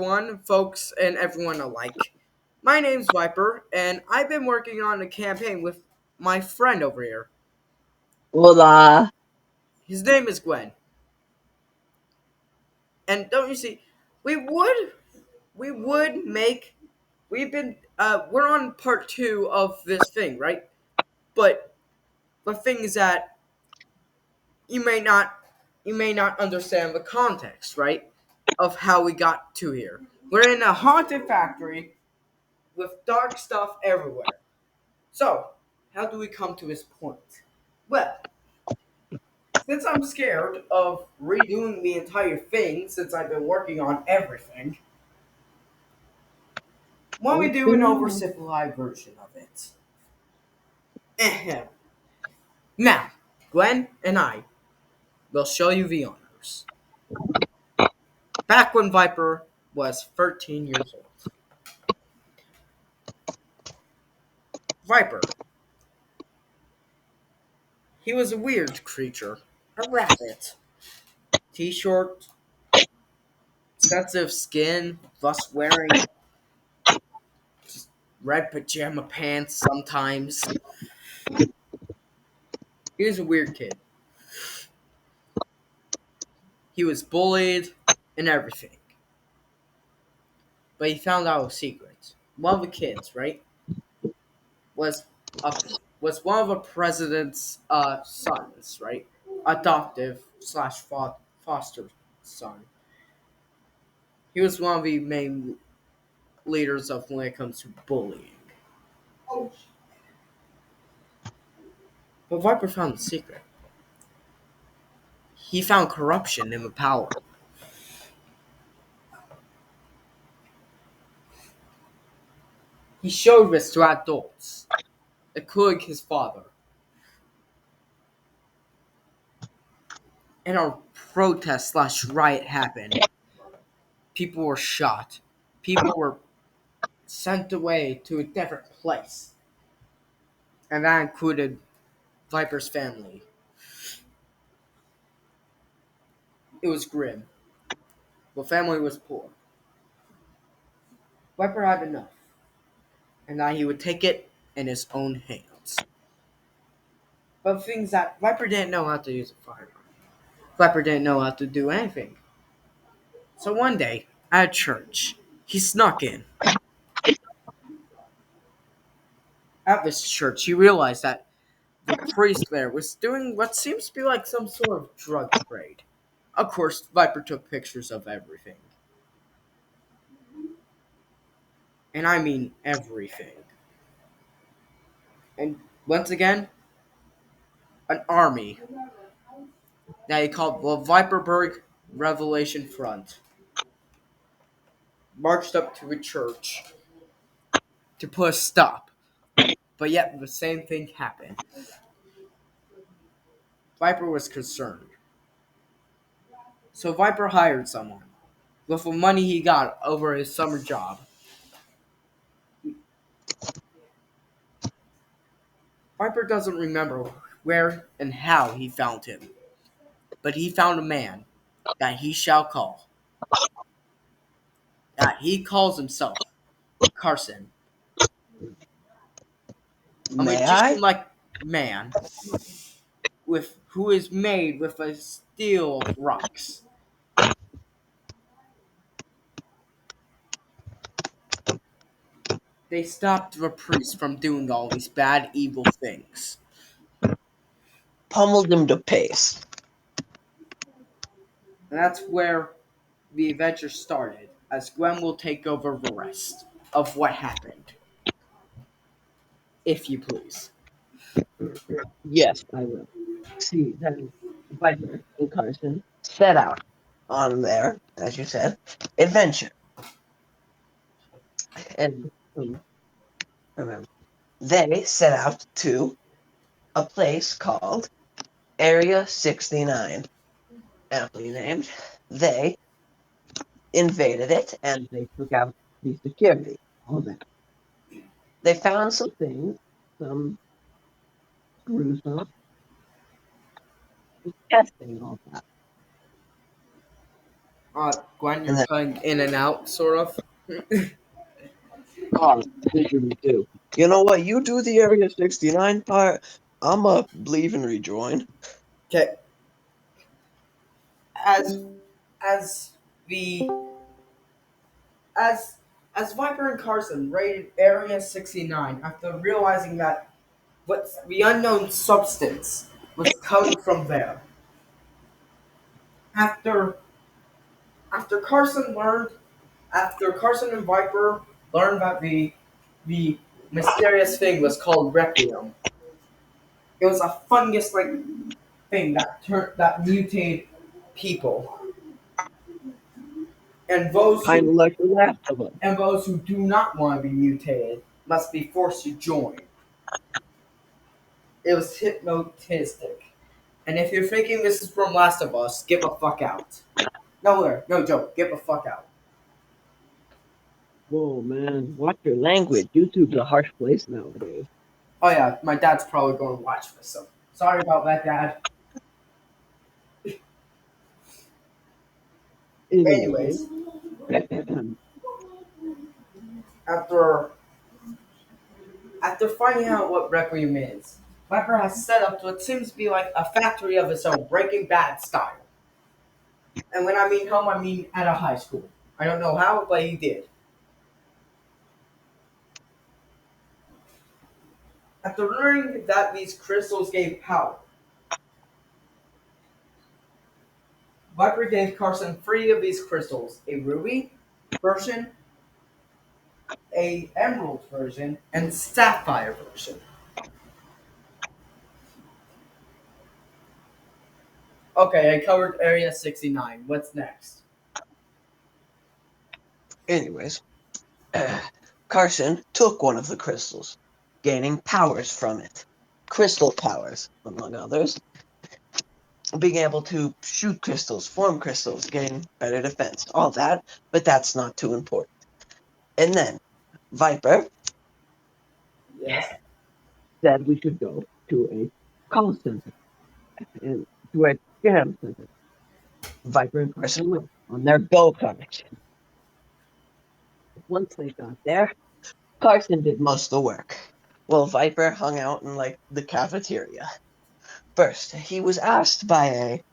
everyone, folks, and everyone alike. My name's Viper, and I've been working on a campaign with my friend over here. Hola. His name is Gwen. And don't you see, we would, we would make, we're on part two of this thing, right? But the thing is that you may not, you may not understand the context, right? Of how we got to here. We're in a haunted factory with dark stuff everywhere. So, how do we come to this point? Well, since I'm scared of redoing the entire thing since I've been working on everything, why don't we do an oversimplified version of it? Ahem. Now, Gwen and I will show you the honors. Back when Viper was 13 years old. Viper, he was a weird creature. A rabbit. T-shirt, sensitive skin, thus wearing red pajama pants sometimes. He was a weird kid. He was bullied and everything. But he found out a secret. One of the kids, right, was a was one of the president's sons, right? Adoptive slash foster son. He was one of the main leaders of when it comes to bullying. But Viper found the secret. He found corruption in the power. He showed this to adults, including his father. And a protest slash riot happened. People were shot. People were sent away to a different place. And that included Viper's family. It was grim. The family was poor. Viper had enough. And now he would take it in his own hands. But things that Viper didn't know how to use a firearm. Viper didn't know how to do anything. So one day, at church, he snuck in. At this church, he realized that the priest there was doing what seems to be like some sort of drug trade. Of course, Viper took pictures of everything. And I mean everything. And once again, an army that he called the Viperberg Revelation Front marched up to the church to put a stop. But yet the same thing happened. Viper was concerned. So Viper hired someone with the money he got over his summer job. Viper doesn't remember where and how he found him, but he found a man that he shall call. That he calls himself Carson, a May I? magician-like man with who is made with a steel of rocks. They stopped the priest from doing all these bad, evil things. Pummeled him to paste. And that's where the adventure started, as Gwen will take over the rest of what happened, if you please. Yes, I will. See, then Viper and Carson set out on their, as you said, adventure. And remember, they set out to a place called Area 69, aptly named. They invaded it and they took out the security. All that. They found some things, some gruesome, testing all that. Gwen, And you're then, cutting in and out, sort of. oh, do. You know what? You do the Area 69 part. I'ma leave and rejoin. Okay, as as the as as Viper and Carson raided Area 69 after realizing that what the unknown substance was coming from there. After after Carson learned after Carson and Viper learned that the mysterious thing was called Requiem. It was a fungus like thing that mutated people. And those Kind who of like The Last of Us. and those who do not want to be mutated must be forced to join. It was hypnotistic. And if you're thinking this is from Last of Us, get the fuck out. No joke, get the fuck out. Whoa, man. Watch your language. YouTube's a harsh place nowadays. Oh yeah, my dad's probably going to watch this, so sorry about that, Dad. Anyways. Anyways, after after finding out what Requiem is, Viper has set up what seems to be like a factory of its own, Breaking Bad style. And when I mean home, I mean at a high school. I don't know how, but he did. After learning that these crystals gave power, Viper gave Carson three of these crystals: a ruby version, a emerald version, and sapphire version. Okay, I covered Area 69. What's next? Anyways, Carson took one of the crystals, gaining powers from it. Crystal powers, among others. Being able to shoot crystals, form crystals, getting better defense, all that, but that's not too important. And then Viper Yes. said we should go to a call center and to a scam center. Viper and Carson went on their go kart. Once they got there, Carson did most of the work. While Viper hung out in like the cafeteria. First, he was asked by a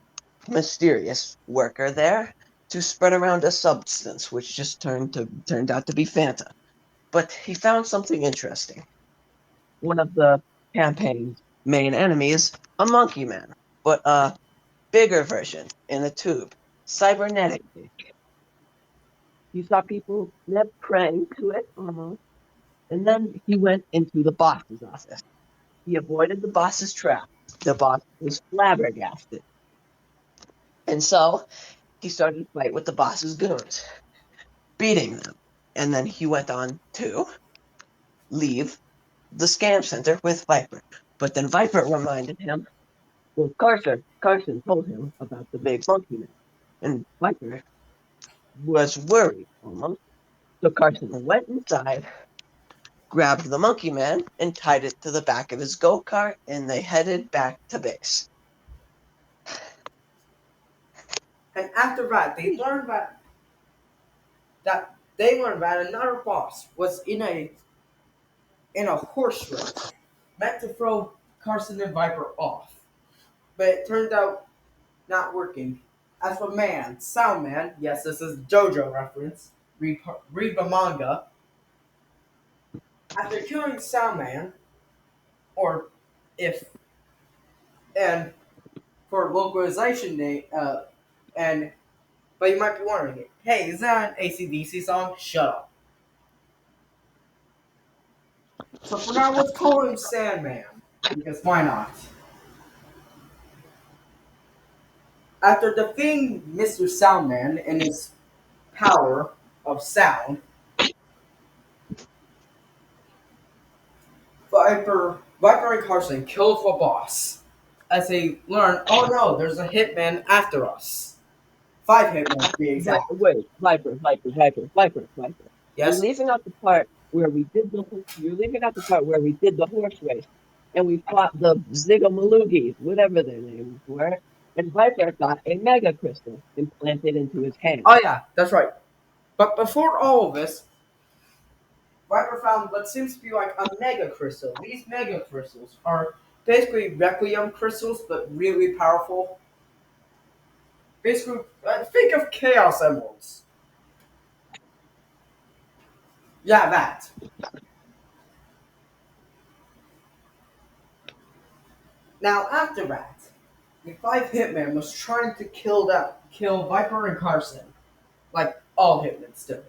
mysterious worker there to spread around a substance which just turned out to be Fanta. But he found something interesting. One of the campaign's main enemies, a monkey man, but a bigger version in a tube, cybernetic. He saw people praying to it almost, and then he went into the boss's office. He avoided the boss's trap. The boss was flabbergasted, and so he started to fight with the boss's goons, beating them. And then he went on to leave the scam center with Viper. But then Viper reminded him, well, Carson told him about the big monkey man. And Viper was worried almost. So Carson went inside, grabbed the monkey man, and tied it to the back of his go kart, and they headed back to base. And after that, they learned that another boss was in a horse race meant to throw Carson and Viper off. But it turned out not working. As for Sound Man, yes, this is JoJo reference. Read the manga. After killing Sound Man, or if and for localization name, and but you might be wondering, hey, is that an ACDC song? Shut up. So for now, let's call him Sandman because why not? After defeating Mr. Soundman and his power of sound, Viper and Carson kills the boss. As they learn, oh no, there's a hitman after us. Five hitmen to be exact. Wait, Viper. You're Yes? leaving out the part where we did the horse race, and we fought the Zigamalugis, whatever their names were, And Viper got a mega crystal implanted into his hand. Oh yeah, that's right. But before all of this, Viper found what seems to be like a mega crystal. These mega crystals are basically requiem crystals, but really powerful. Basically, think of chaos emeralds. Yeah, that. Now after that, the five hitmen was trying to kill Viper and Carson, like all hitmen still.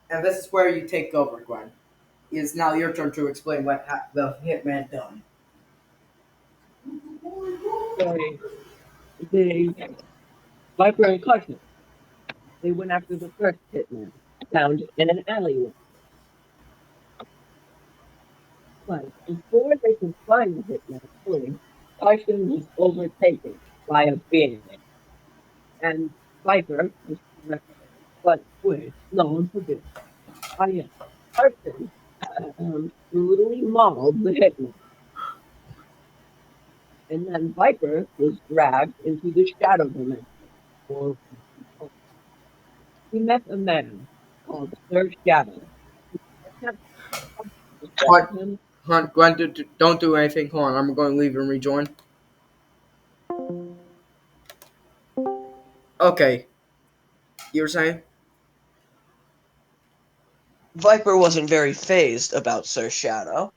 And this is where you take over, Gwen. It is now your turn to explain what the hitman done. They, they Viper and Carson, they went after the first hitman, found in an alleyway. But before they could find the hitman fully, Carson was overtaken by a being, and Viper was correct. But wait, no, forget. I am. Carson brutally mauled the hitman, and then Viper was dragged into the shadow dimension. Or he met a man called Sir Shadow. Attempted to Hunt, grab him. Hunt, Gwen, don't do anything. Hold on, I'm going to leave and rejoin. Okay, you were saying? Viper wasn't very phased about Sir Shadow,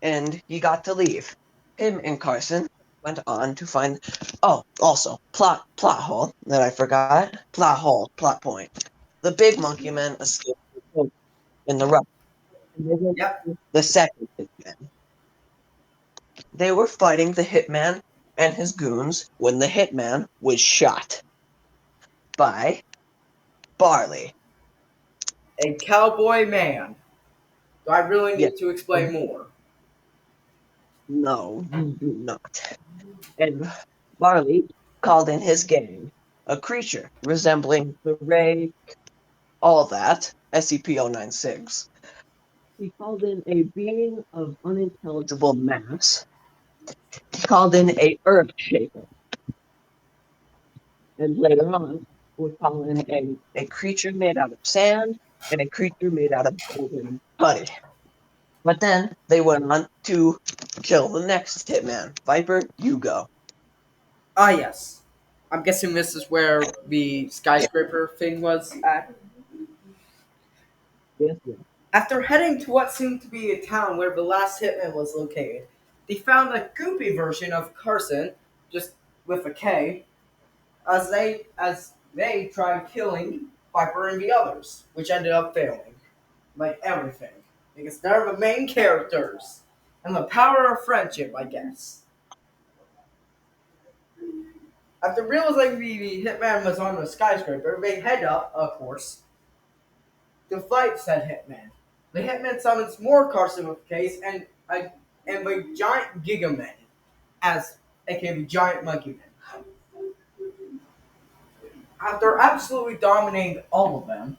and he got to leave. Him and Carson went on to find. Oh, also plot hole that I forgot. Plot point. The big monkey men escaped in the rough, and they went Yep. to the second hitman. They were fighting the hitman and his goons when the hitman was shot by Barley. A cowboy man. Do I really Yes, need to explain more? no, you do not. And Barley called in his gang, a creature resembling the Ray, all that, SCP-096. He called in a being of unintelligible mass. He called in a earth shaker, and later on would call in a creature made out of sand and a creature made out of golden honey. But then they went on to kill the next hitman. Viper, you go. Ah, yes. I'm guessing this is where the skyscraper thing was at. Yes, yes. After heading to what seemed to be a town where the last hitman was located, they found a goopy version of Carson, just with a K, as they tried killing Viper and the others, which ended up failing, like everything, because they're the main characters, and the power of friendship, I guess. After realizing the hitman was on the skyscraper, they head up, of course, to fight said hitman. The hitman summons more Carson with case and the giant Gigaman, as aka the giant monkey man. After absolutely dominating all of them,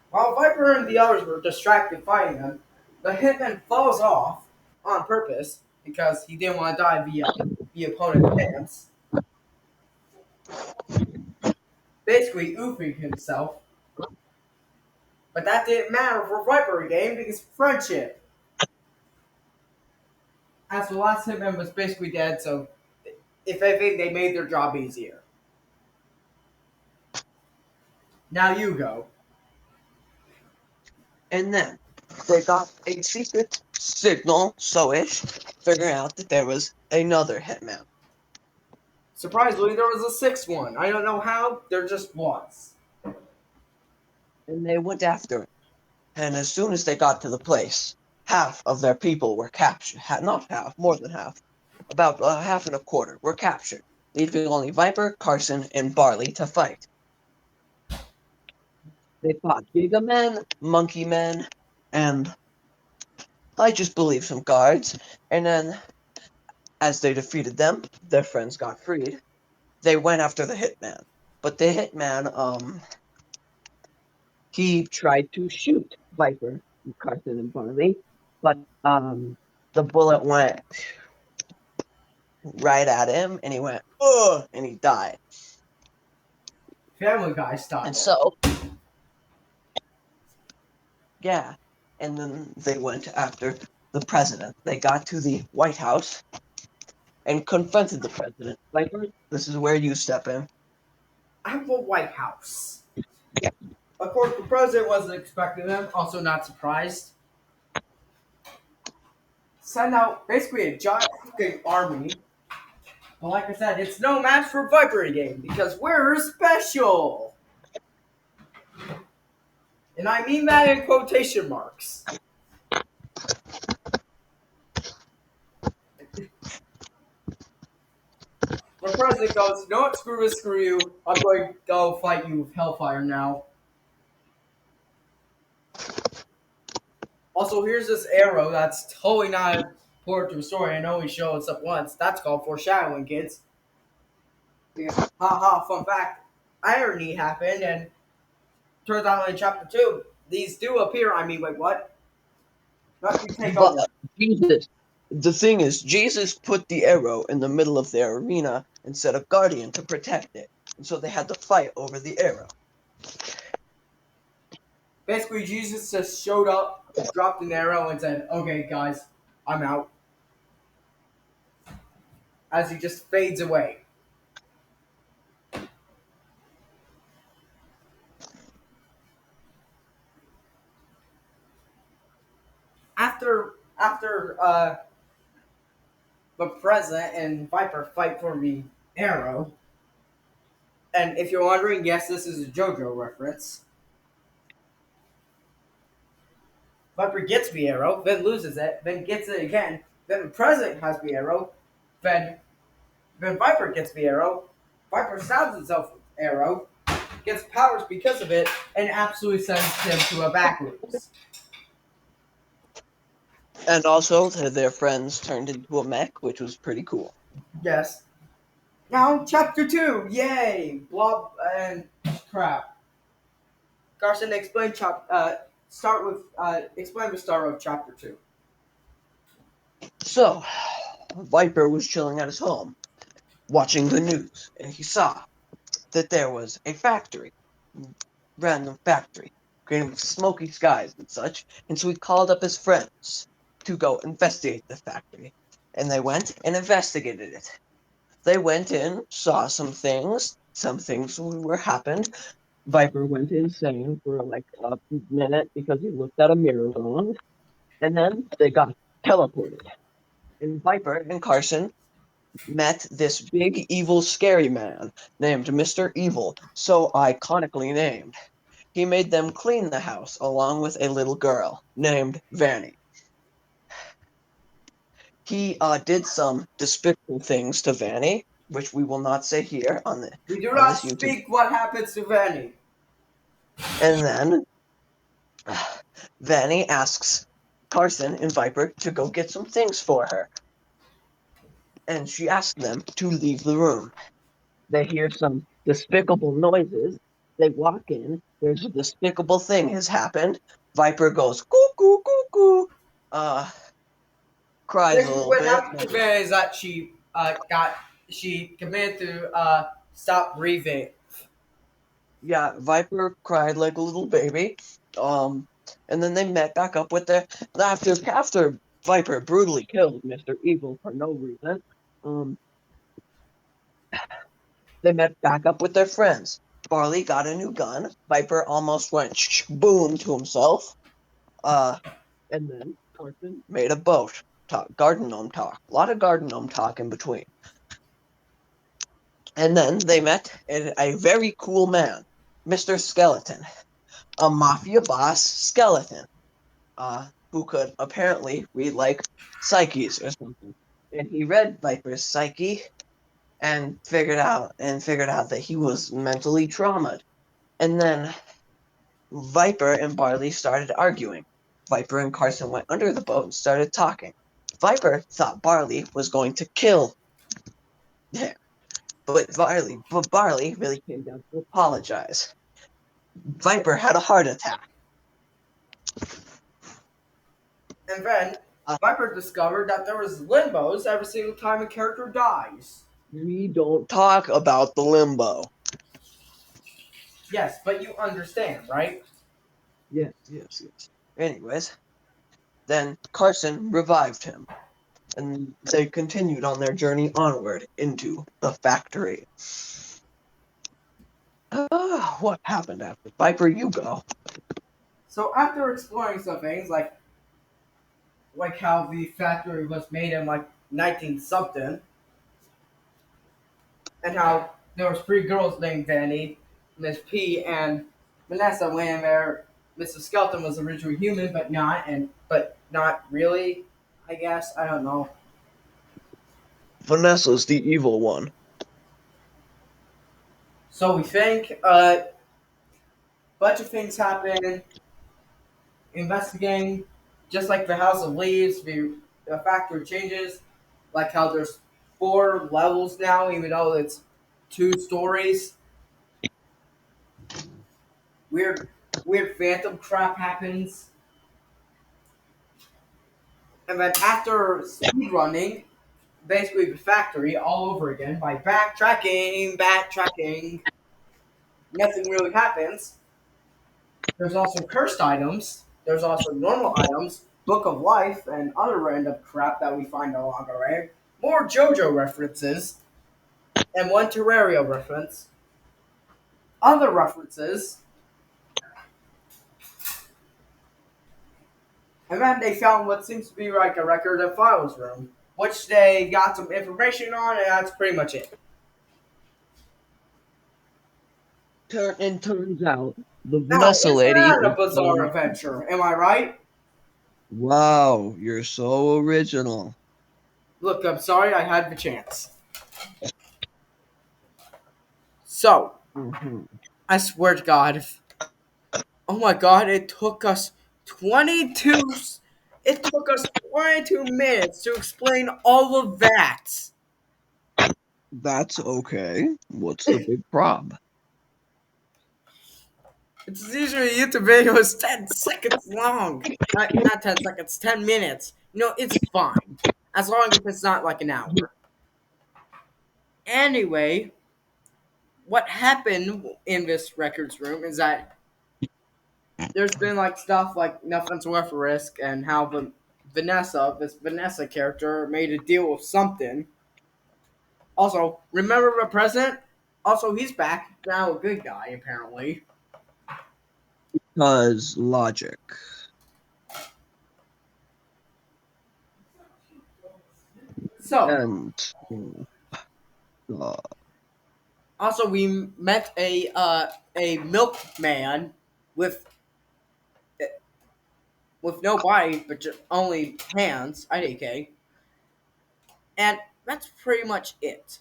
while Viper and the others were distracted fighting them, the hitman falls off on purpose because he didn't want to die via the opponent's hands, basically oofing himself. But that didn't matter for Viper again because friendship. As the last hitman was basically dead, so if anything, they made their job easier. Now you go. And then they got a secret signal, so-ish, figuring out that there was another hitman. Surprisingly, there was a sixth one. I don't know how, there just was. And they went after it. And as soon as they got to the place, half of their people were captured. Not half, more than half. About half and a quarter were captured, leaving only Viper, Carson, and Barley to fight. They fought Giga Men, Monkey Men, and I just believe some guards. And then, as they defeated them, their friends got freed. They went after the hitman. But the hitman, he tried to shoot Viper, Carson, and Barley, but the bullet went right at him, and he went, "Ugh," and he died. Family Guy And style. so, yeah, and then they went after the president. They got to the White House and confronted the president. Viper, this is where you step in. At the White House. Of course, the president wasn't expecting them. Also, not surprised. Send out basically a giant fucking army. But like I said, it's no match for Viper game because we're special. And I mean that in quotation marks. The president goes, "No, what, screw this, screw you. I'm going to go fight you with Hellfire now." Also, here's this arrow that's totally not important to the story and only shows up once. That's called foreshadowing, kids. Because, haha, fun fact, irony happened, and turns out in chapter 2, these do appear. I mean, wait, what? Not you take But over. Jesus, the thing is, Jesus put the arrow in the middle of their arena and set a guardian to protect it. And so they had to fight over the arrow. Basically, Jesus just showed up, dropped an arrow, and said, "Okay, guys, I'm out." As he just fades away. After the President and Viper fight for the arrow, and if you're wondering, yes, this is a JoJo reference. Viper gets the arrow, then loses it, then gets it again. Then the President has the arrow, then Viper gets the arrow. Viper stabs himself with the arrow, gets powers because of it, and absolutely sends him to a back loops. And also, their friends turned into a mech, which was pretty cool. Yes. Now, chapter 2, yay! Blob and crap. Carson, explain the start of chapter 2. So, Viper was chilling at his home, watching the news, and he saw that there was a factory, random factory, creating with smoky skies and such. And so he called up his friends to go investigate the factory. And they went and investigated it. They went in, saw some things were happened. Viper went insane for like a minute because he looked at a mirror wrong, and then they got teleported. And Viper and Carson met this big, evil, scary man named Mr. Evil, so iconically named. He made them clean the house along with a little girl named Vanny. He did some despicable things to Vanny, which we will not say here We do on not this YouTube. speak what happens to Vanny. And then Vanny asks Carson and Viper to go get some things for her. And she asks them to leave the room. They hear some despicable noises. They walk in. There's a despicable thing has happened. Viper goes cuckoo cuckoo, uh, cries a Basically, little what bit. happened to Vanny is that she committed to stop breathing. Yeah, Viper cried like a little baby. Um, and then they met back up with their after Viper brutally killed Mr. Evil for no reason. Um, they met back up with their friends. Barley got a new gun. Viper almost went boom to himself. Uh, and then Carson made a boat. Garden gnome talk. A lot of garden gnome talk in between. And then they met a very cool man, Mr. Skeleton, a mafia boss skeleton, who could apparently read like psyches or something. And he read Viper's psyche and figured out that he was mentally traumatized. And then Viper and Barley started arguing. Viper and Carson went under the boat and started talking. Viper thought Barley was going to kill him, but Barley really came down to apologize. Viper had a heart attack. And then Viper discovered that there was limbos every single time a character dies. We don't talk about the limbo. Yes, but you understand, right? Yes, yes, yes. Anyways, then Carson revived him, and they continued on their journey onward into the factory. What happened after Viper? You go. So after exploring some things like how the factory was made in like 19 something, and how there was three girls named Vanny, Miss P, and Vanessa went in there. Mr. Skelton was originally human, but not really. I guess I don't know. Vanessa's the evil one. So we think bunch of things happen. Investigating, just like the House of Leaves, the factory changes. Like how there's four levels now, even though it's two stories. Weird, weird phantom crap happens. And then after speedrunning, basically the factory all over again by backtracking, nothing really happens. There's also cursed items. There's also normal items, Book of Life, and other random crap that we find along the way. More JoJo references, and one Terraria reference. Other references, and then they found what seems to be like a record and files room, which they got some information on, and that's pretty much it. And turns out the Now, Vanessa isn't lady that a is bizarre some. adventure? Am I right? Wow, you're so original. Look, I'm sorry I had the chance. So, Hmm. I swear to God, oh my God, it took us 22. It took us 22 minutes to explain all of that. That's okay. What's the big prob? It's usually a YouTube video is 10 seconds long. Not 10 seconds, 10 minutes. It's fine. As long as it's not like an hour. Anyway, what happened in this records room is that there's been like stuff like nothing's worth a risk and how this Vanessa character made a deal with something. Also, remember the president? Also, he's back now, a good guy apparently. Because logic. So, And uh, also we met a milkman with no body but just only hands. IDK, and that's pretty much it.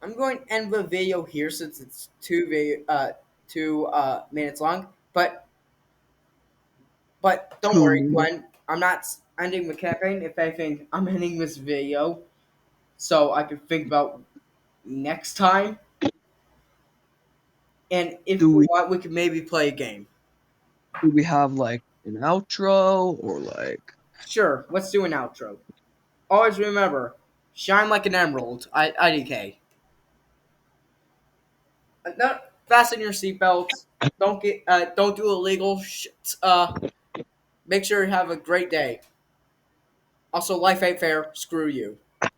I'm going to end the video here since it's 2 minutes long. But don't worry, 2 minutes. Gwen. I'm not ending the campaign. If anything, I'm ending this video so I can think about next time. And if Do we we want, we can maybe play a game. do we have like an outro or like Sure, let's do an outro. Always remember, shine like an emerald. IDK. Fasten your seatbelts. Don't do illegal shit. Make sure you have a great day. Also, life ain't fair. Screw you.